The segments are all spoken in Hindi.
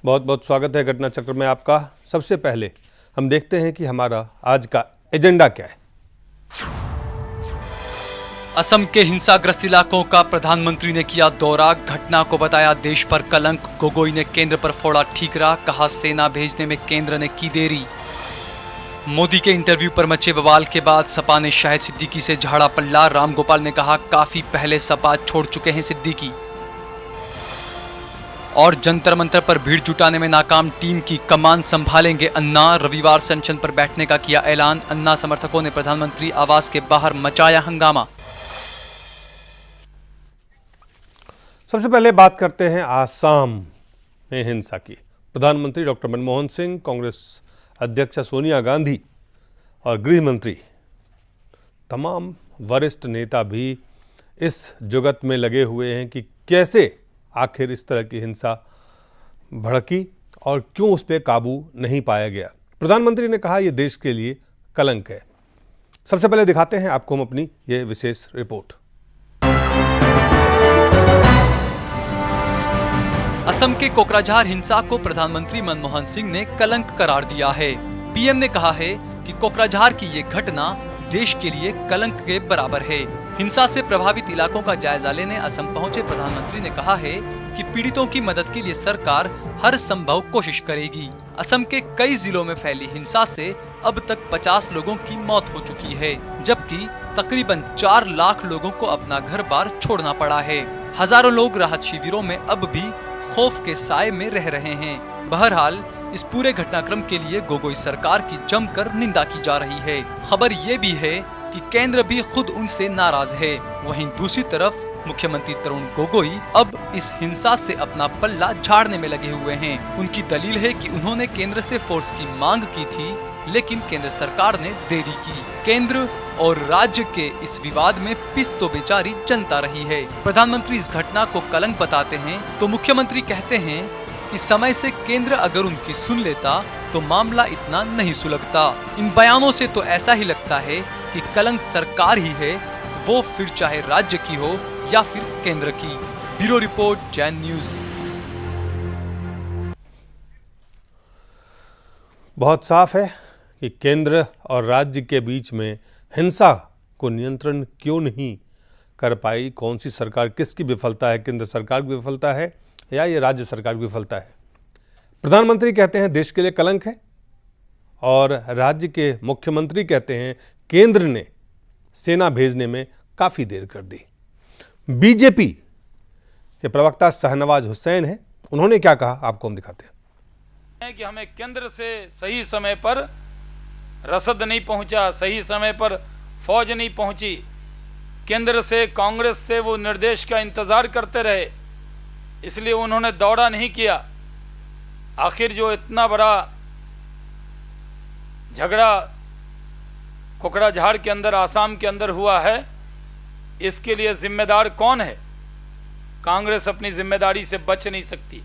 बहुत बहुत स्वागत है घटना चक्र में आपका। सबसे पहले हम देखते हैं कि हमारा आज का एजेंडा क्या है। असम के हिंसाग्रस्त इलाकों का प्रधानमंत्री ने किया दौरा, घटना को बताया देश पर कलंक। गोगोई ने केंद्र पर फोड़ा ठीकरा, कहा सेना भेजने में केंद्र ने की देरी। मोदी के इंटरव्यू पर मचे बवाल के बाद सपा ने शाहिद सिद्दीकी से झाड़ा पल्ला, राम गोपाल ने कहा काफी पहले सपा छोड़ चुके हैं सिद्दीकी। और जंतर मंतर पर भीड़ जुटाने में नाकाम टीम की कमान संभालेंगे अन्ना, रविवार से अनशन पर बैठने का किया ऐलान। अन्ना समर्थकों ने प्रधानमंत्री आवास के बाहर मचाया हंगामा। सबसे पहले बात करते हैं आसाम में हिंसा की। प्रधानमंत्री डॉक्टर मनमोहन सिंह, कांग्रेस अध्यक्ष सोनिया गांधी और गृह मंत्री, तमाम वरिष्ठ नेता भी इस जुगत में लगे हुए हैं कि कैसे आखिर इस तरह की हिंसा भड़की और क्यों उस पर काबू नहीं पाया गया। प्रधानमंत्री ने कहा यह देश के लिए कलंक है। सबसे पहले दिखाते हैं आपको हम अपनी ये विशेष रिपोर्ट। असम के कोकराझार हिंसा को प्रधानमंत्री मनमोहन सिंह ने कलंक करार दिया है। पीएम ने कहा है कि कोकराझार की ये घटना देश के लिए कलंक के बराबर है। हिंसा से प्रभावित इलाकों का जायजा लेने असम पहुंचे प्रधानमंत्री ने कहा है कि पीड़ितों की मदद के लिए सरकार हर संभव कोशिश करेगी। असम के कई जिलों में फैली हिंसा से अब तक 50 लोगों की मौत हो चुकी है, जबकि तकरीबन 4 लाख लोगों को अपना घर बार छोड़ना पड़ा है। हजारों लोग राहत शिविरों में अब भी खौफ के साए में रह रहे हैं। बहरहाल इस पूरे घटनाक्रम के लिए गोगोई सरकार की जमकर निंदा की जा रही है। खबर ये भी है कि केंद्र भी खुद उनसे नाराज है। वहीं दूसरी तरफ मुख्यमंत्री तरुण गोगोई अब इस हिंसा से अपना पल्ला झाड़ने में लगे हुए हैं। उनकी दलील है कि उन्होंने केंद्र से फोर्स की मांग की थी, लेकिन केंद्र सरकार ने देरी की। केंद्र और राज्य के इस विवाद में पिस तो बेचारी जनता रही है। प्रधानमंत्री इस घटना को कलंक बताते हैं तो मुख्यमंत्री कहते हैं कि समय से केंद्र अगर उनकी सुन लेता तो मामला इतना नहीं सुलगता। इन बयानों से तो ऐसा ही लगता है कि कलंक सरकार ही है, वो फिर चाहे राज्य की हो या फिर केंद्र की। Bureau report, Jain news. बहुत साफ है कि केंद्र और राज्य के बीच में हिंसा को नियंत्रण क्यों नहीं कर पाई। कौन सी सरकार, किसकी विफलता है? केंद्र सरकार की विफलता है या ये राज्य सरकार की विफलता है? प्रधानमंत्री कहते हैं देश के लिए कलंक है और राज्य के मुख्यमंत्री कहते हैं केंद्र ने सेना भेजने में काफी देर कर दी। बीजेपी के प्रवक्ता शाहनवाज हुसैन हैं, उन्होंने क्या कहा आपको हम दिखाते हैं। कि हमें केंद्र से सही समय पर रसद नहीं पहुंचा, सही समय पर फौज नहीं पहुंची। केंद्र से, कांग्रेस से वो निर्देश का इंतजार करते रहे, इसलिए उन्होंने दौड़ा नहीं किया। आखिर जो इतना बड़ा झगड़ा कोकराझार के अंदर, आसाम के अंदर हुआ है, इसके लिए जिम्मेदार कौन है? कांग्रेस अपनी जिम्मेदारी से बच नहीं सकती।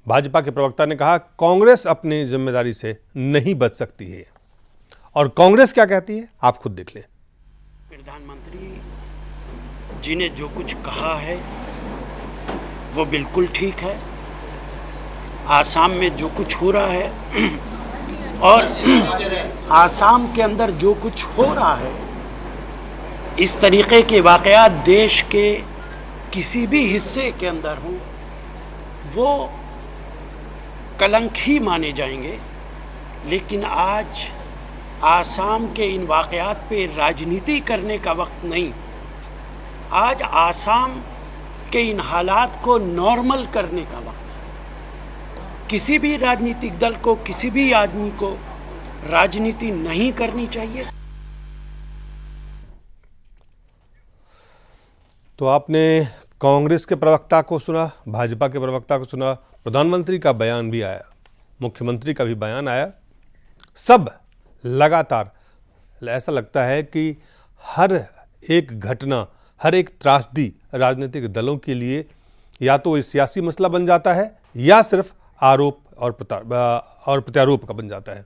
भाजपा के प्रवक्ता ने कहा कांग्रेस अपनी जिम्मेदारी से नहीं बच सकती है। और कांग्रेस क्या कहती है आप खुद देख लें। प्रधानमंत्री जी ने जो कुछ कहा है वो बिल्कुल ठीक है। आसाम में जो कुछ हो रहा है और आसाम के अंदर जो कुछ हो रहा है, इस तरीके के वाकयात देश के किसी भी हिस्से के अंदर हो, वो कलंक ही माने जाएंगे। लेकिन आज आसाम के इन वाकयात पे राजनीति करने का वक्त नहीं। आज आसाम के इन हालात को नॉर्मल करने का वक्त है। किसी भी राजनीतिक दल को, किसी भी आदमी को राजनीति नहीं करनी चाहिए। तो आपने कांग्रेस के प्रवक्ता को सुना, भाजपा के प्रवक्ता को सुना, प्रधानमंत्री का बयान भी आया, मुख्यमंत्री का भी बयान आया। सब लगातार ऐसा लगता है कि हर एक घटना, हर एक त्रासदी राजनीतिक दलों के लिए या तो सियासी मसला बन जाता है या सिर्फ आरोप और प्रत्यारोप का बन जाता है।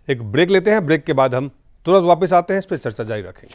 एक ब्रेक लेते हैं, ब्रेक के बाद हम तुरंत वापस आते हैं, इस पर चर्चा जारी रखेंगे।